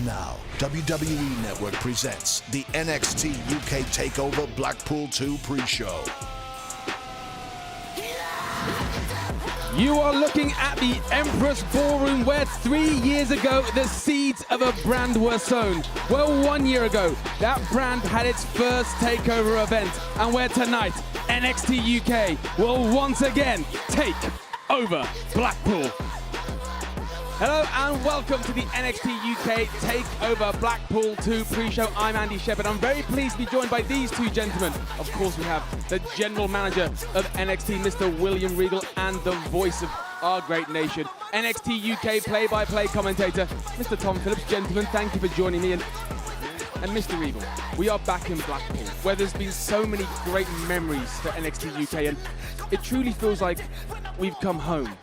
And now, WWE Network presents the NXT UK TakeOver Blackpool 2 pre-show. You are looking at the Empress Ballroom, where 3 years ago the seeds of a brand were sown. Well, 1 year ago that brand had its first takeover event, and where tonight NXT UK will once again take over Blackpool. Hello and welcome to the NXT UK TakeOver Blackpool 2 pre-show. I'm Andy Shepherd. I'm very pleased to be joined by these two gentlemen. Of course, we have the General Manager of NXT, Mr. William Regal, and the voice of our great nation, NXT UK play-by-play commentator, Mr. Tom Phillips. Gentlemen, thank you for joining me. And Mr. Regal, we are back in Blackpool, where there's been so many great memories for NXT UK, and it truly feels like we've come home.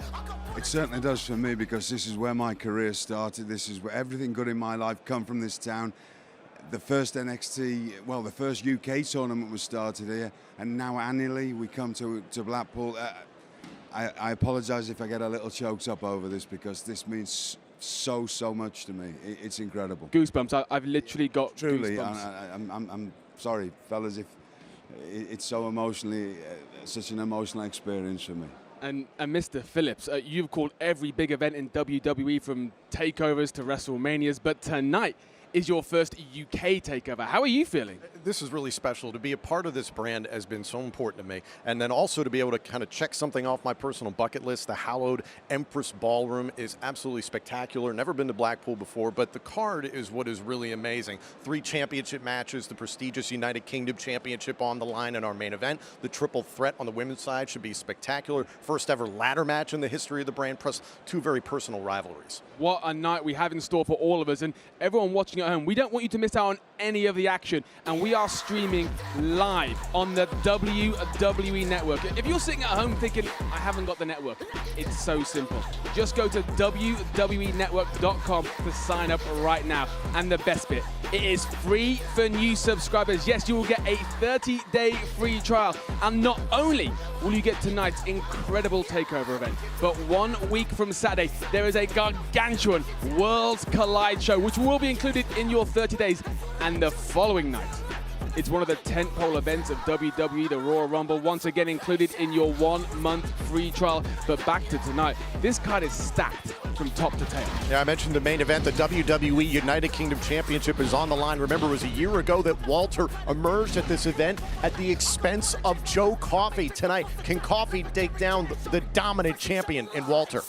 It certainly does for me, because this is where my career started. This is where everything good in my life come from this town. The first NXT, well, the first UK tournament was started here, and now annually we come to Blackpool. I apologise if I get a little choked up over this, because this means so much to me. It's incredible. Goosebumps. I've literally got truly, goosebumps. I'm sorry, fellas, if it's so emotionally, such an emotional experience for me. And Mr. Phillips, you've called every big event in WWE, from takeovers to WrestleManias, but tonight is your first UK takeover. How are you feeling? This is really special. To be a part of this brand has been so important to me. And then also to be able to kind of check something off my personal bucket list. The hallowed Empress Ballroom is absolutely spectacular. Never been to Blackpool before, but the card is what is really amazing. 3 championship matches, the prestigious United Kingdom Championship on the line in our main event. The triple threat on the women's side should be spectacular. First ever ladder match in the history of the brand, plus 2 very personal rivalries. What a night we have in store for all of us, and everyone watching at home. We don't want you to miss out on any of the action, and we are streaming live on the WWE Network. If you're sitting at home thinking, I haven't got the network, it's so simple. Just go to WWEnetwork.com to sign up right now. And the best bit, it is free for new subscribers. Yes, you will get a 30-day free trial. And not only will you get tonight's incredible takeover event, but 1 week from Saturday, there is a gargantuan Worlds Collide show, which will be included in your 30 days. And the following night, it's one of the tentpole events of WWE, the Royal Rumble, once again included in your 1-month free trial. But back to tonight, this card is stacked from top to tail. Yeah, I mentioned the main event. The WWE United Kingdom Championship is on the line. Remember, it was a year ago that Walter emerged at this event at the expense of Joe Coffey. Tonight, can Coffey take down the dominant champion in Walter?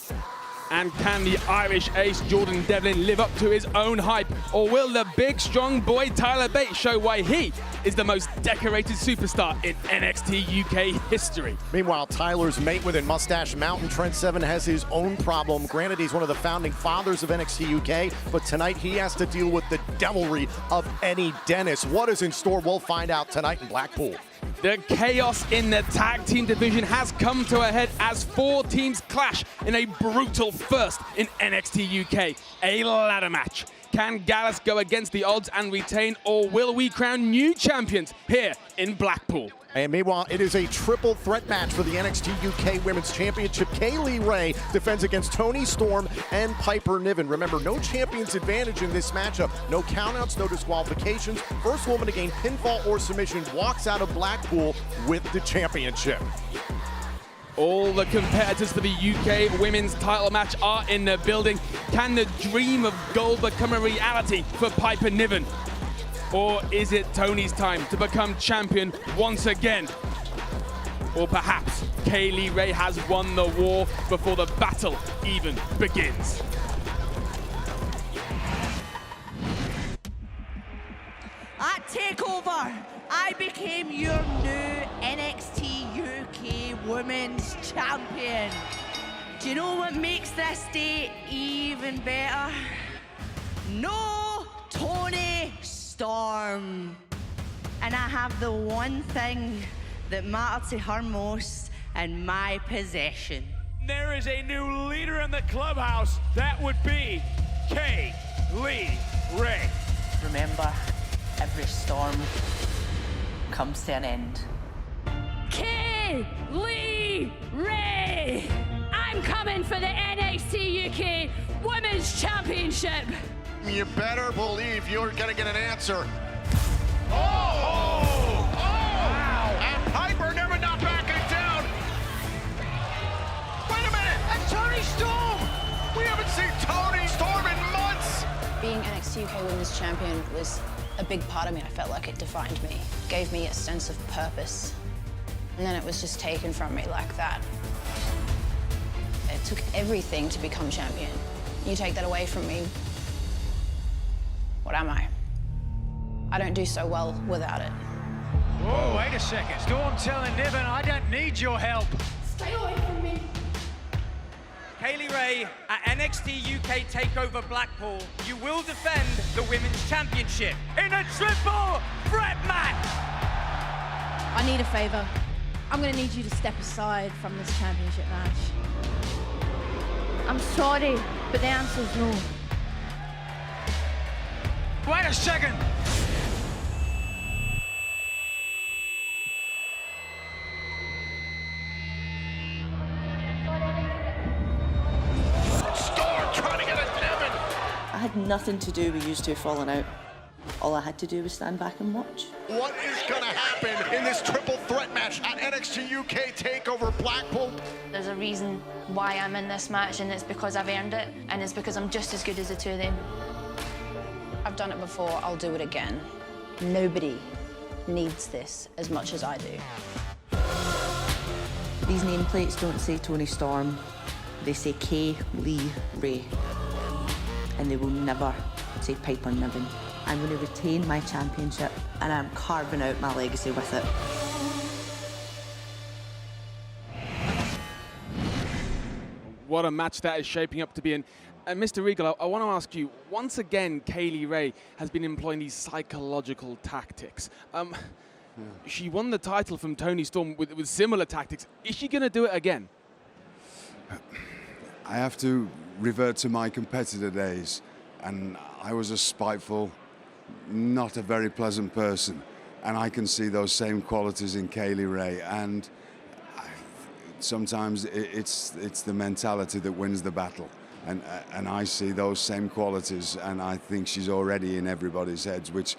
And can the Irish ace Jordan Devlin live up to his own hype? Or will the big, strong boy Tyler Bate show why he is the most decorated superstar in NXT UK history? Meanwhile, Tyler's mate within Mustache Mountain, Trent Seven, has his own problem. Granted, he's one of the founding fathers of NXT UK, but tonight he has to deal with the devilry of Eddie Dennis. What is in store? We'll find out tonight in Blackpool. The chaos in the tag team division has come to a head as 4 teams clash in a brutal first in NXT UK, a ladder match. Can Gallus go against the odds and retain, or will we crown new champions here in Blackpool? And meanwhile, it is a triple threat match for the NXT UK Women's Championship. Kaylee Ray defends against Toni Storm and Piper Niven. Remember, no champion's advantage in this matchup. No countouts, no disqualifications. First woman to gain pinfall or submission walks out of Blackpool with the championship. All the competitors for the UK Women's title match are in the building. Can the dream of gold become a reality for Piper Niven? Or is it Toni's time to become champion once again? Or perhaps Kaylee Ray has won the war before the battle even begins. At TakeOver, I became your new NXT UK Women's Champion. Do you know what makes this day even better? No Toni Storm. And I have the one thing that mattered to her most in my possession. There is a new leader in the clubhouse. That would be Kaylee Ray. Remember, every storm comes to an end. Kaylee Ray! I'm coming for the NXT UK Women's Championship. You better believe you're going to get an answer. Wow. And Piper Niven not backing down. Wait a minute, and Toni Storm! We haven't seen Toni Storm in months! Being NXT UK Women's Champion was a big part of me. I felt like it defined me, gave me a sense of purpose. And then it was just taken from me like that. It took everything to become champion. You take that away from me, what am I? I don't do so well without it. Whoa, wait a second. Storm telling Niven, I don't need your help. Stay away from me. Kaylee Ray at NXT UK TakeOver Blackpool. You will defend the Women's Championship in a triple threat match. I need a favor. I'm gonna need you to step aside from this championship match. I'm sorry, but the answer's no. Wait a second. Storm trying to get at Niven. I had nothing to do with you two falling out. All I had to do was stand back and watch. What is going to happen in this triple threat match at NXT UK TakeOver Blackpool? There's a reason why I'm in this match, and it's because I've earned it, and it's because I'm just as good as the two of them. I've done it before, I'll do it again. Nobody needs this as much as I do. These nameplates don't say Toni Storm. They say Kaylee Ray. And they will never say Piper Niven. I'm going to retain my championship, and I'm carving out my legacy with it. What a match that is shaping up to be. And Mr. Regal, I want to ask you, once again, Kaylee Ray has been employing these psychological tactics. She won the title from Toni Storm with similar tactics. Is she going to do it again? I have to revert to my competitor days, and I was a spiteful, not a very pleasant person, and I can see those same qualities in Kaylee Ray. And sometimes it's the mentality that wins the battle, and I see those same qualities, and I think she's already in everybody's heads, which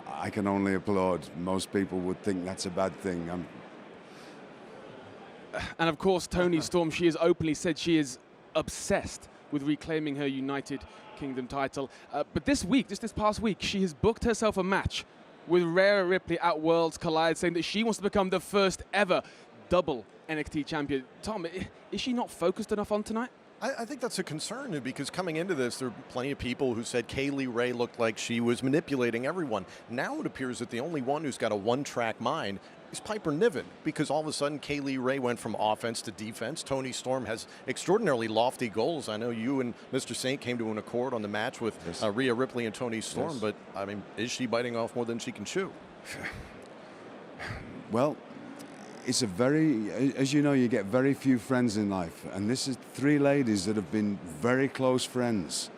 I can only applaud. Most people would think that's a bad thing. And of course, Toni Storm, she has openly said she is obsessed with reclaiming her United Kingdom title. But this past week, she has booked herself a match with Rhea Ripley at Worlds Collide, saying that she wants to become the first ever double NXT champion. Tom, is she not focused enough on tonight? I think that's a concern, because coming into this, there are plenty of people who said Kaylee Ray looked like she was manipulating everyone. Now it appears that the only one who's got a one-track mind is Piper Niven, because all of a sudden Kaylee Ray went from offense to defense. Toni Storm has extraordinarily lofty goals. I know you and Mr. Saint came to an accord on the match with Rhea Ripley and Toni Storm, but I mean, is she biting off more than she can chew? Well, it's a very, as you know, you get very few friends in life, and this is three ladies that have been very close friends,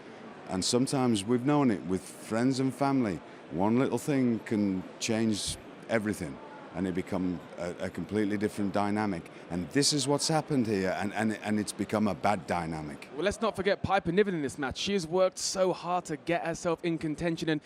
and sometimes we've known it with friends and family. One little thing can change everything, and it become a completely different dynamic. And this is what's happened here, and it's become a bad dynamic. Well, let's not forget Piper Niven in this match. She has worked so hard to get herself in contention. And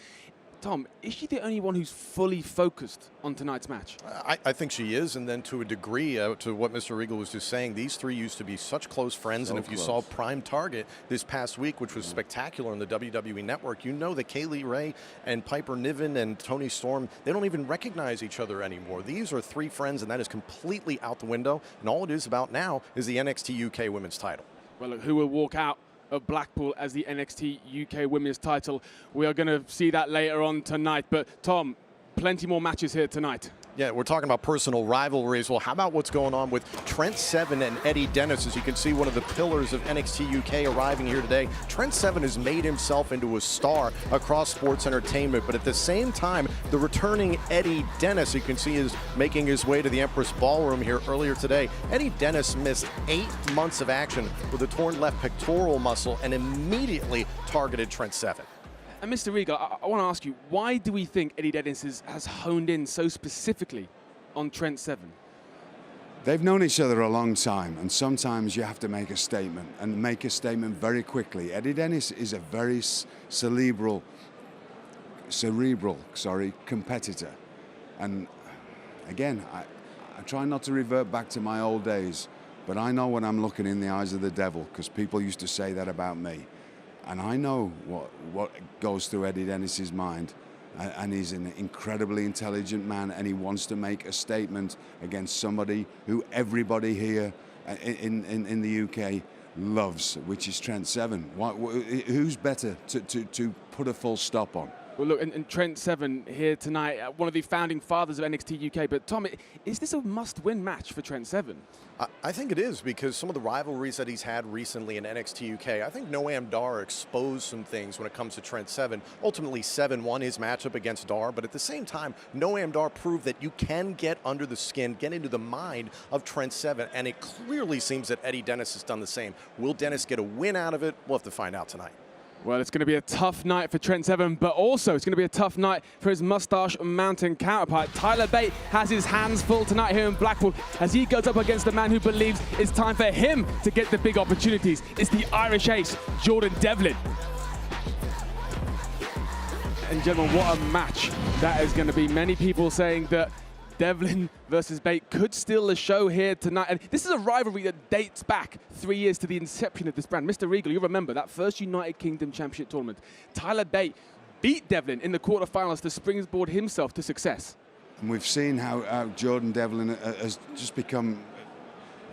Tom, is she the only one who's fully focused on tonight's match? I think she is, and then to a degree, to what Mr. Regal was just saying, these three used to be such close friends, and if you saw Prime Target this past week, which was spectacular on the WWE Network, you know that Kaylee Ray and Piper Niven and Toni Storm, they don't even recognize each other anymore. These are three friends, and that is completely out the window, and all it is about now is the NXT UK Women's title. Well, look, who will walk out of Blackpool as the NXT UK Women's title? We are going to see that later on tonight. But Tom, plenty more matches here tonight. Yeah, we're talking about personal rivalries. Well, how about what's going on with Trent Seven and Eddie Dennis? As you can see, one of the pillars of NXT UK arriving here today. Trent Seven has made himself into a star across sports entertainment, but at the same time, the returning Eddie Dennis, you can see, is making his way to the Empress Ballroom here earlier today. Eddie Dennis missed 8 months of action with a torn left pectoral muscle and immediately targeted Trent Seven. And Mr. Regal, I want to ask you, why do we think Eddie Dennis has honed in so specifically on Trent Seven? They've known each other a long time, and sometimes you have to make a statement, and make a statement very quickly. Eddie Dennis is a very cerebral competitor. And again, I try not to revert back to my old days, but I know when I'm looking in the eyes of the devil, because people used to say that about me. And I know what goes through Eddie Dennis's mind. And he's an incredibly intelligent man, and he wants to make a statement against somebody who everybody here in the UK loves, which is Trent Seven. Who's better to put a full stop on? Well, look, and Trent Seven here tonight, one of the founding fathers of NXT UK. But Tom, is this a must-win match for Trent Seven? I think it is, because some of the rivalries that he's had recently in NXT UK, I think Noam Dar exposed some things when it comes to Trent Seven. Ultimately, Seven won his matchup against Dar, but at the same time, Noam Dar proved that you can get under the skin, get into the mind of Trent Seven, and it clearly seems that Eddie Dennis has done the same. Will Dennis get a win out of it? We'll have to find out tonight. Well, it's going to be a tough night for Trent Seven, but also it's going to be a tough night for his Mustache Mountain counterpart. Tyler Bate has his hands full tonight here in Blackpool as he goes up against the man who believes it's time for him to get the big opportunities. It's the Irish ace, Jordan Devlin. And gentlemen, what a match that is going to be. Many people saying that Devlin versus Bate could steal the show here tonight. And this is a rivalry that dates back 3 years to the inception of this brand. Mr. Regal, you remember that first United Kingdom Championship tournament. Tyler Bate beat Devlin in the quarterfinals to springboard himself to success. And we've seen how Jordan Devlin has just become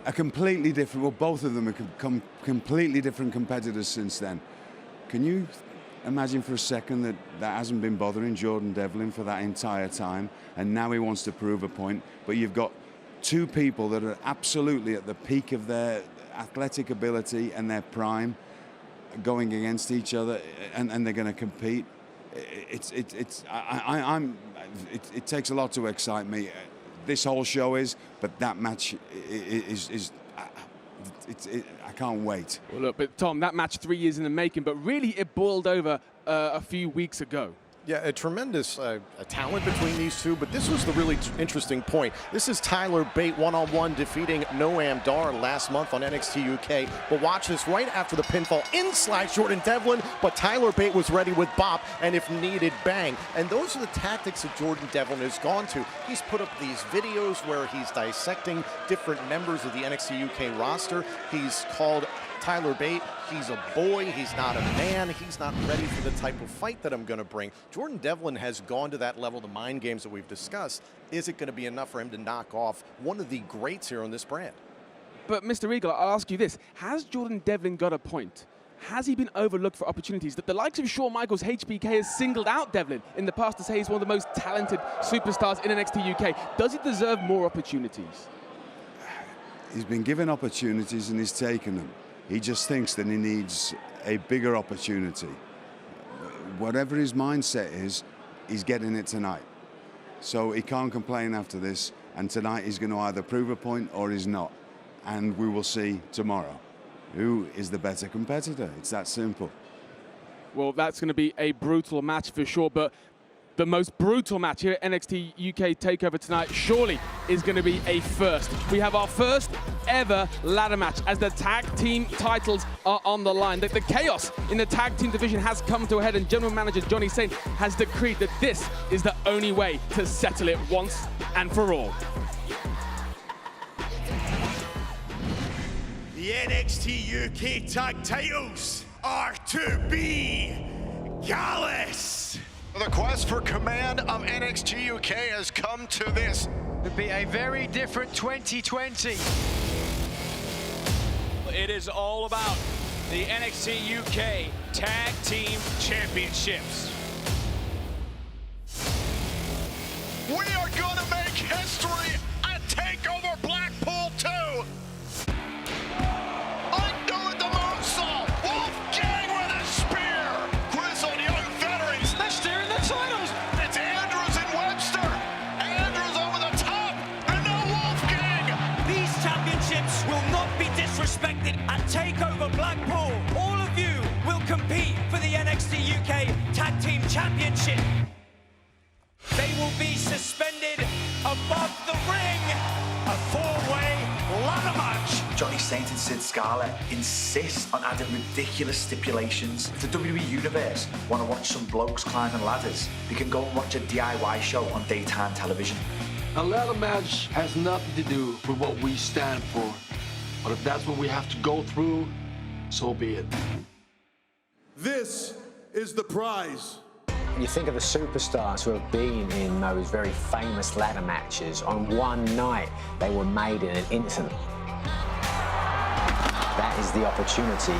a completely different, well, both of them have become completely different competitors since then. Can you imagine for a second that hasn't been bothering Jordan Devlin for that entire time, and now he wants to prove a point? But you've got two people that are absolutely at the peak of their athletic ability and their prime going against each other, and they're going to compete. It takes a lot to excite me. This whole show is, but that match is I can't wait. Well, look, but Tom, that match 3 years in the making, but really it boiled over a few weeks ago. Yeah, a tremendous talent between these two, but this was the really interesting point. This is Tyler Bate one-on-one defeating Noam Dar last month on NXT UK. But watch this, right after the pinfall, in slides Jordan Devlin, but Tyler Bate was ready with bop, and if needed, bang. And those are the tactics that Jordan Devlin has gone to. He's put up these videos where he's dissecting different members of the NXT UK roster. He's called Tyler Bate, he's a boy, he's not a man, he's not ready for the type of fight that I'm going to bring. Jordan Devlin has gone to that level, the mind games that we've discussed. Is it going to be enough for him to knock off one of the greats here on this brand? But Mr. Regal, I'll ask you this. Has Jordan Devlin got a point? Has he been overlooked for opportunities? That the likes of Shawn Michaels, HBK, has singled out Devlin in the past to say he's one of the most talented superstars in NXT UK. Does he deserve more opportunities? He's been given opportunities and he's taken them. He just thinks that he needs a bigger opportunity. Whatever his mindset is, he's getting it tonight. So he can't complain after this, and tonight he's going to either prove a point or he's not. And we will see tomorrow who is the better competitor. It's that simple. Well, that's going to be a brutal match for sure, but the most brutal match here at NXT UK TakeOver tonight surely is going to be a first. We have our first ever ladder match as the tag team titles are on the line. The chaos in the tag team division has come to a head, and General Manager Johnny Saint has decreed that this is the only way to settle it once and for all. The NXT UK tag titles are to be Gallus. The quest for command of NXT UK has come to this. It'll be a very different 2020. It is all about the NXT UK Tag Team Championships. We are going to make history at TakeOver Blackpool 2. Undo the moonsault. Wolfgang with a spear. Grizzled young veterans. They're steering the titles. It's Andrews and Webster. Andrews over the top. And now Wolfgang. These championships will not be disrespected at TakeOver Blackpool. All of you will compete for the NXT UK Tag Team Championship. They will be suspended above the ring. A four-way Johnny Saint and Sid Scala insist on adding ridiculous stipulations. If the WWE Universe want to watch some blokes climbing ladders, they can go and watch a DIY show on daytime television. A ladder match has nothing to do with what we stand for. But if that's what we have to go through, so be it. This is the prize. When you think of the superstars who have been in those very famous ladder matches, on one night they were made in an instant. That is the opportunity.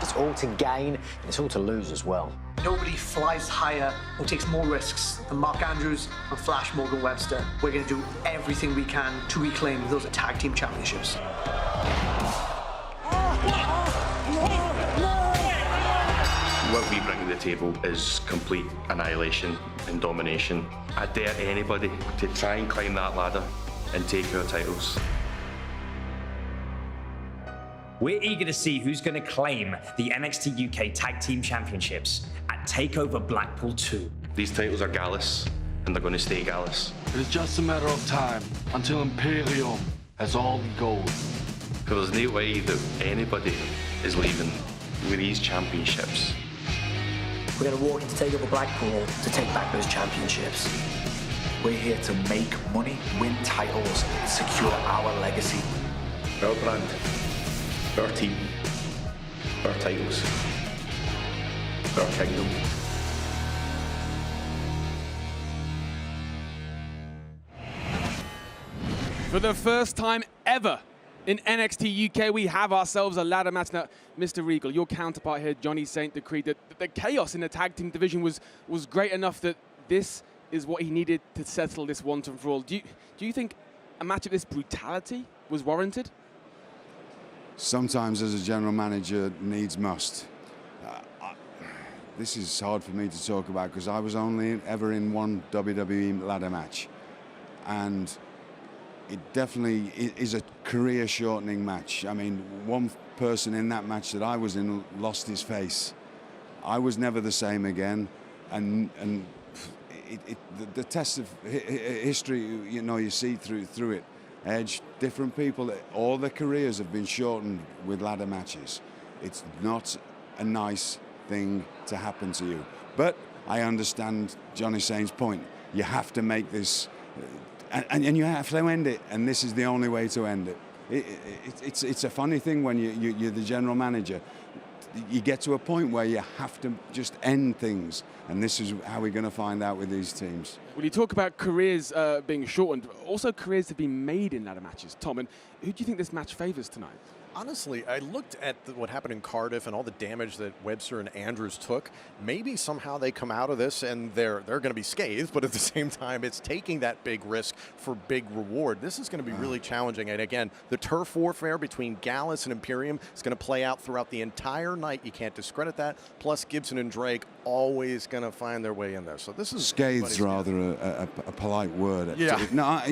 It's all to gain, and it's all to lose as well. Nobody flies higher or takes more risks than Mark Andrews and Flash Morgan Webster. We're going to do everything we can to reclaim those tag team championships. What we bring to the table is complete annihilation and domination. I dare anybody to try and climb that ladder and take our titles. We're eager to see who's going to claim the NXT UK Tag Team Championships at TakeOver Blackpool 2. These titles are Gallus, and they're going to stay Gallus. It is just a matter of time until Imperium has all the gold. Because there's no way that anybody is leaving with these championships. We're going to walk into TakeOver Blackpool to take back those championships. We're here to make money, win titles, secure our legacy. Our brand, our team, our titles, our kingdom. For the first time ever in NXT UK, we have ourselves a ladder match. Now, Mr. Regal, your counterpart here, Johnny Saint, decreed that the chaos in the tag team division was great enough that this is what he needed to settle this once and for all. Do you think a match of this brutality was warranted? Sometimes as a general manager, needs must. This is hard for me to talk about because I was only ever in one WWE ladder match. And it definitely is a career-shortening match. I mean, one person in that match that I was in lost his face. I was never the same again. And the test of history, you know, you see through it. Edge, different people, all their careers have been shortened with ladder matches. It's not a nice thing to happen to you. But I understand Johnny Saint's point. You have to make this, and you have to end it, and this is the only way to end it. It's a funny thing when you're the general manager. You get to a point where you have to just end things, and this is how we're going to find out with these teams. Well, you talk about careers being shortened, also careers have been made in ladder matches. Tom, and who do you think this match favors tonight? Honestly, I looked at what happened in Cardiff and all the damage that Webster and Andrews took. Maybe somehow they come out of this and they're going to be scathed, but at the same time, it's taking that big risk for big reward. This is going to be really challenging. And again, the turf warfare between Gallus and Imperium is going to play out throughout the entire night. You can't discredit that. Plus, Gibson and Drake always going to find their way in there. So this is scathed's rather a polite word. Yeah. No,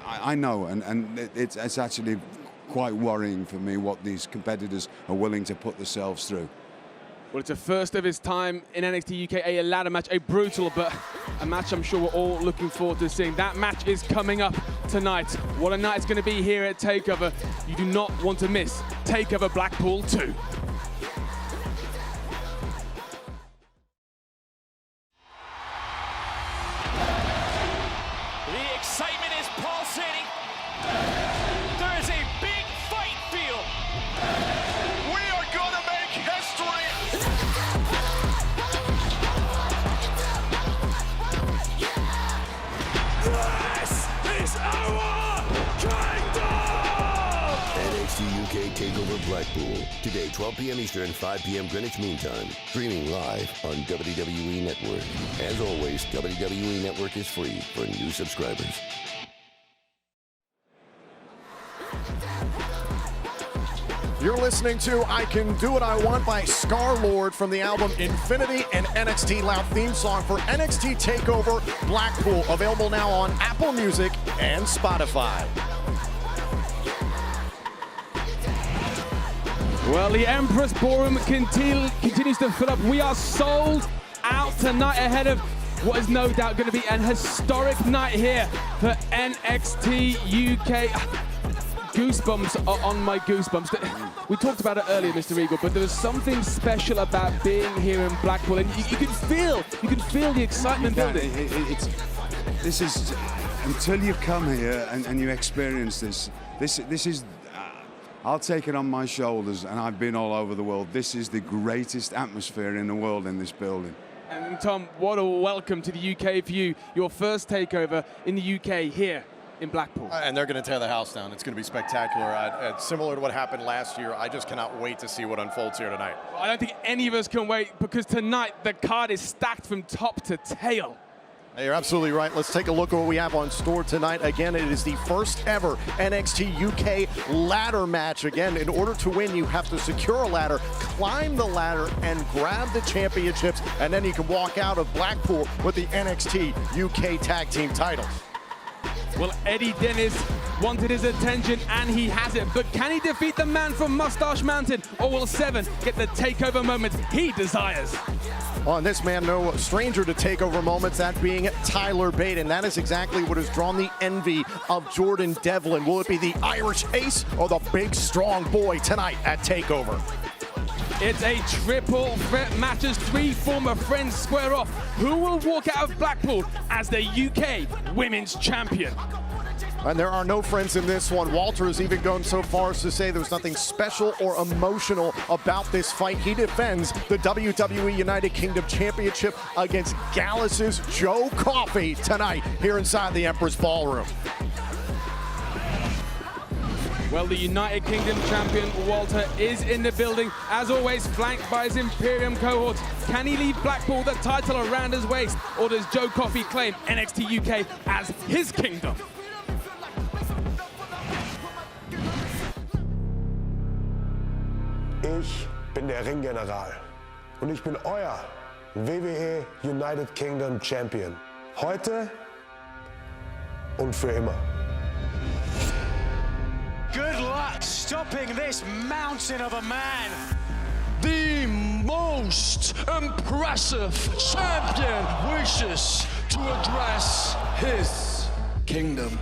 I know, and it's actually quite worrying for me what these competitors are willing to put themselves through. Well, it's a first of its time in NXT UK, a ladder match, a brutal, but a match I'm sure we're all looking forward to seeing. That match is coming up tonight. What a night it's going to be here at TakeOver. You do not want to miss TakeOver Blackpool 2. The excitement is pulsating. There is a big fight feel. We are gonna make history. This is our kingdom! NXT UK TakeOver Blackpool. Today, 12 p.m. Eastern, 5 p.m. Greenwich Mean Time. Streaming live on WWE Network. As always, WWE Network is free for new subscribers. You're listening to I Can Do What I Want by Star-Lord from the album Infinity and NXT Loud theme song for NXT TakeOver Blackpool. Available now on Apple Music and Spotify. Well, the Empress Ballroom continues to fill up. We are sold out tonight ahead of what is no doubt going to be an historic night here for NXT UK. goosebumps are on my goosebumps. We talked about it earlier, Mr. Regal, but there was something special about being here in Blackpool, and you can feel the excitement building. This is, until you come here and you experience this is, I'll take it on my shoulders, and I've been all over the world. This is the greatest atmosphere in the world in this building. And Tom, what a welcome to the UK for you. Your first takeover in the UK here in Blackpool. And they're going to tear the house down. It's going to be spectacular. Similar to what happened last year, I just cannot wait to see what unfolds here tonight. I don't think any of us can wait, because tonight the card is stacked from top to tail. You're absolutely right. Let's take a look at what we have on store tonight. Again, it is the first ever NXT UK ladder match. Again, in order to win, you have to secure a ladder, climb the ladder, and grab the championships, and then you can walk out of Blackpool with the NXT UK Tag Team titles. Well, Eddie Dennis wanted his attention, and he has it. But can he defeat the man from Mustache Mountain? Or will Seven get the takeover moment he desires? On this man, no stranger to takeover moments, that being Tyler Bate, and that is exactly what has drawn the envy of Jordan Devlin. Will it be the Irish Ace or the big, strong boy tonight at TakeOver? It's a triple threat match as three former friends square off. Who will walk out of Blackpool as the UK Women's Champion? And there are no friends in this one. Walter has even gone so far as to say there's nothing special or emotional about this fight. He defends the WWE United Kingdom Championship against Gallus's Joe Coffey tonight here inside the Empress Ballroom. Well, the United Kingdom champion, Walter, is in the building, as always, flanked by his Imperium cohorts. Can he leave Blackpool the title around his waist, or does Joe Coffey claim NXT UK as his kingdom? Ich bin der Ringgeneral und ich bin euer WWE United Kingdom Champion. Heute und für immer. Good luck stopping this mountain of a man. The most impressive champion wishes to address his kingdom.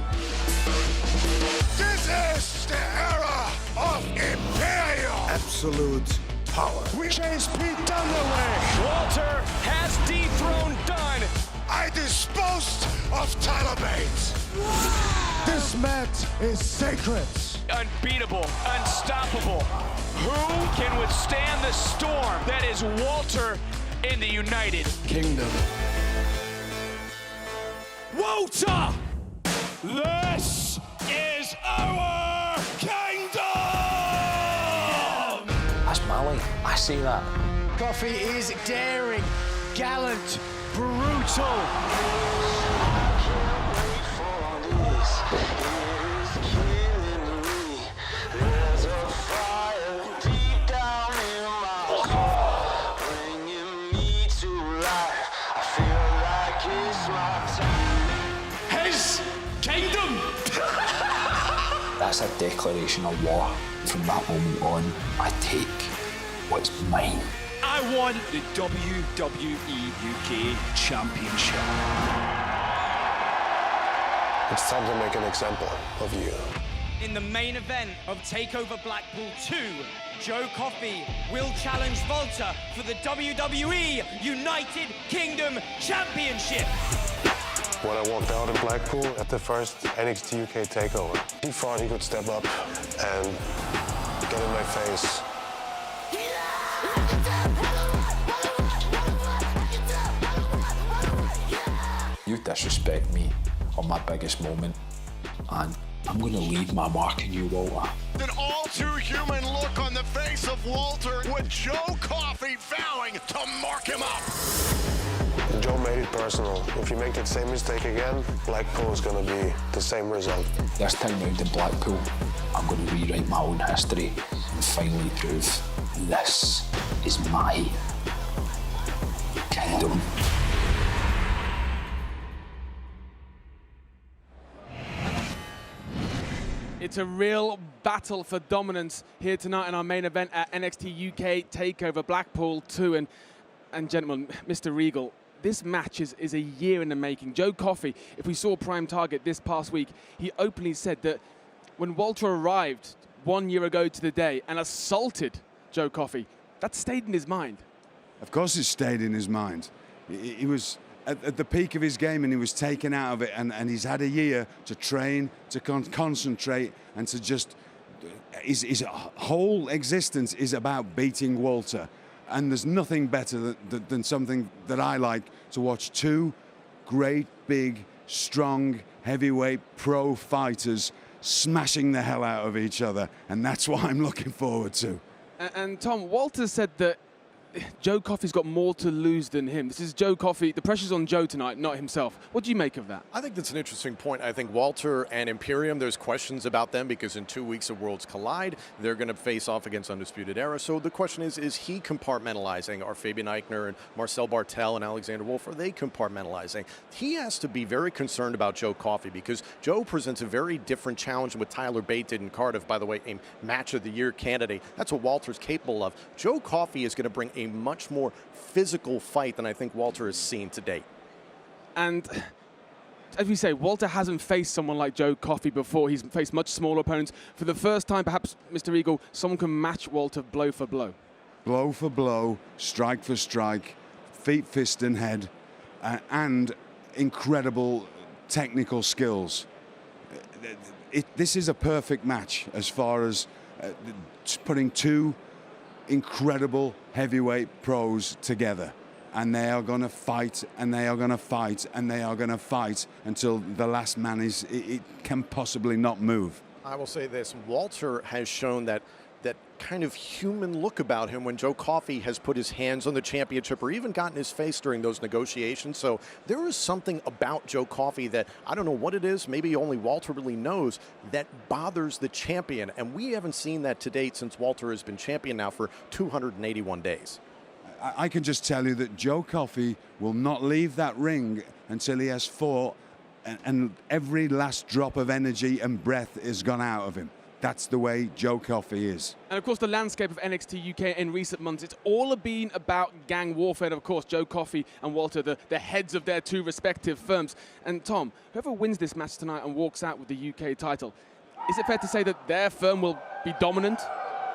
This is the era of Imperium. Absolute power. We chase Pete Dunaway. Walter has dethroned Dunn. I disposed of Tyler Bate. This match is sacred. Unbeatable, unstoppable. Who can withstand the storm that is Walter in the United Kingdom? Walter! This is our kingdom! That's Mali. I see that. Coffey is daring, gallant, brutal. His kingdom! That's a declaration of war. From that moment on, I take what's mine. I want the WWE UK Championship. It's time to make an example of you. In the main event of TakeOver Blackpool 2, Joe Coffey will challenge Walter for the WWE United Kingdom Championship. When I walked out in Blackpool at the first NXT UK takeover, he thought he could step up and get in my face. You disrespect me on my biggest moment, and I'm going to leave my mark in you, Walter. An all-too-human look on the face of Walter with Joe Coffey vowing to mark him up. Joe made it personal. If you make that same mistake again, Blackpool is going to be the same result. This time round in Blackpool, I'm going to rewrite my own history and finally prove this is my kingdom. It's a real battle for dominance here tonight in our main event at NXT UK TakeOver Blackpool 2. And gentlemen, Mr. Regal, this match is a year in the making. Joe Coffey, if we saw Prime Target this past week, he openly said that when Walter arrived 1 year ago to the day and assaulted Joe Coffey, that stayed in his mind. Of course it stayed in his mind. He was at the peak of his game and he was taken out of it, and he's had a year to train, to concentrate, and to just... His whole existence is about beating Walter. And there's nothing better than something that I like to watch two great, big, strong, heavyweight pro fighters smashing the hell out of each other. And that's what I'm looking forward to. And Tom, Walter said that Joe Coffey's got more to lose than him. This is Joe Coffey. The pressure's on Joe tonight, not himself. What do you make of that? I think that's an interesting point. I think Walter and Imperium, there's questions about them because in 2 weeks of Worlds Collide, they're going to face off against Undisputed Era. So the question is he compartmentalizing? Are Fabian Eichner and Marcel Bartel and Alexander Wolf, are they compartmentalizing? He has to be very concerned about Joe Coffey because Joe presents a very different challenge with Tyler Bate did in Cardiff, by the way, a Match of the Year candidate. That's what Walter's capable of. Joe Coffey is going to bring a much more physical fight than I think Walter has seen to date. And as we say, Walter hasn't faced someone like Joe Coffey before. He's faced much smaller opponents. For the first time, perhaps, Mr. Eagle, someone can match Walter blow for blow. Blow for blow, strike for strike, feet, fist and head, and incredible technical skills. This is a perfect match as far as putting two incredible heavyweight pros together, and they are going to fight, and they are going to fight, and they are going to fight until the last man it can possibly not move. I will say this, Walter has shown that kind of human look about him when Joe Coffey has put his hands on the championship or even gotten his face during those negotiations. So there is something about Joe Coffey that, I don't know what it is, maybe only Walter really knows, that bothers the champion. And we haven't seen that to date since Walter has been champion now for 281 days. I can just tell you that Joe Coffey will not leave that ring until he has fought and every last drop of energy and breath is gone out of him. That's the way Joe Coffey is. And of course, the landscape of NXT UK in recent months, it's all been about gang warfare. And of course, Joe Coffey and Walter, the heads of their two respective firms. And Tom, whoever wins this match tonight and walks out with the UK title, is it fair to say that their firm will be dominant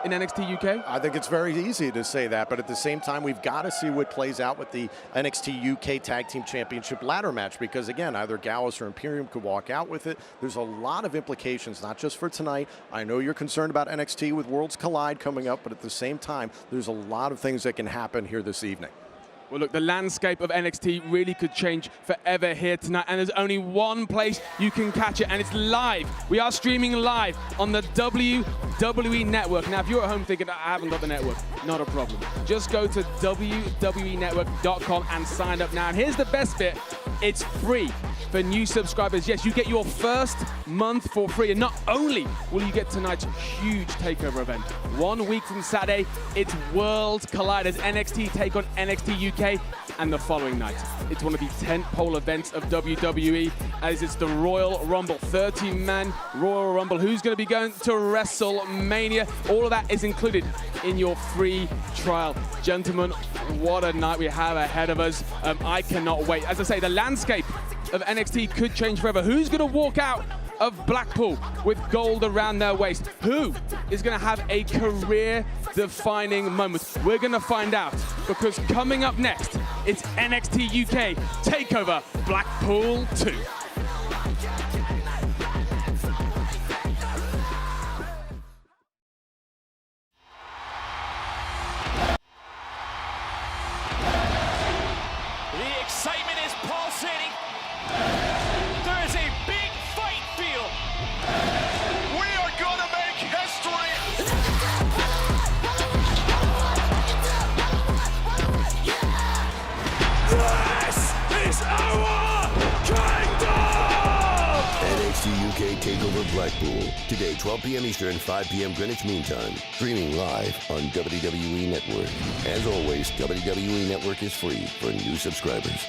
in NXT UK? I think it's very easy to say that, but at the same time, we've got to see what plays out with the NXT UK Tag Team Championship ladder match, because again, either Gallus or Imperium could walk out with it. There's a lot of implications, not just for tonight. I know you're concerned about NXT with Worlds Collide coming up, but at the same time, there's a lot of things that can happen here this evening. Well, look, the landscape of NXT really could change forever here tonight, and there's only one place you can catch it, and it's live. We are streaming live on the WWE Network. Now, if you're at home thinking, I haven't got the network, not a problem. Just go to WWENetwork.com and sign up now. And here's the best bit. It's free for new subscribers. Yes, you get your first month for free. And not only will you get tonight's huge takeover event, 1 week from Saturday, it's Worlds Collide as NXT take on NXT UK. And the following night, it's one of the tentpole events of WWE, as it's the Royal Rumble, 30-man Royal Rumble. Who's going to be going to WrestleMania? All of that is included in your free trial. Gentlemen, what a night we have ahead of us. I cannot wait. As I say, the landscape of NXT could change forever. Who's going to walk out of Blackpool with gold around their waist? Who is going to have a career-defining moment? We're going to find out, because coming up next, it's NXT UK TakeOver Blackpool 2. The excitement is pulsating. There is a big fight feel. We are gonna make history. This is our kingdom! NXT UK TakeOver Blackpool. Today, 12 p.m. Eastern, 5 p.m. Greenwich Mean Time. Streaming live on WWE Network. As always, WWE Network is free for new subscribers.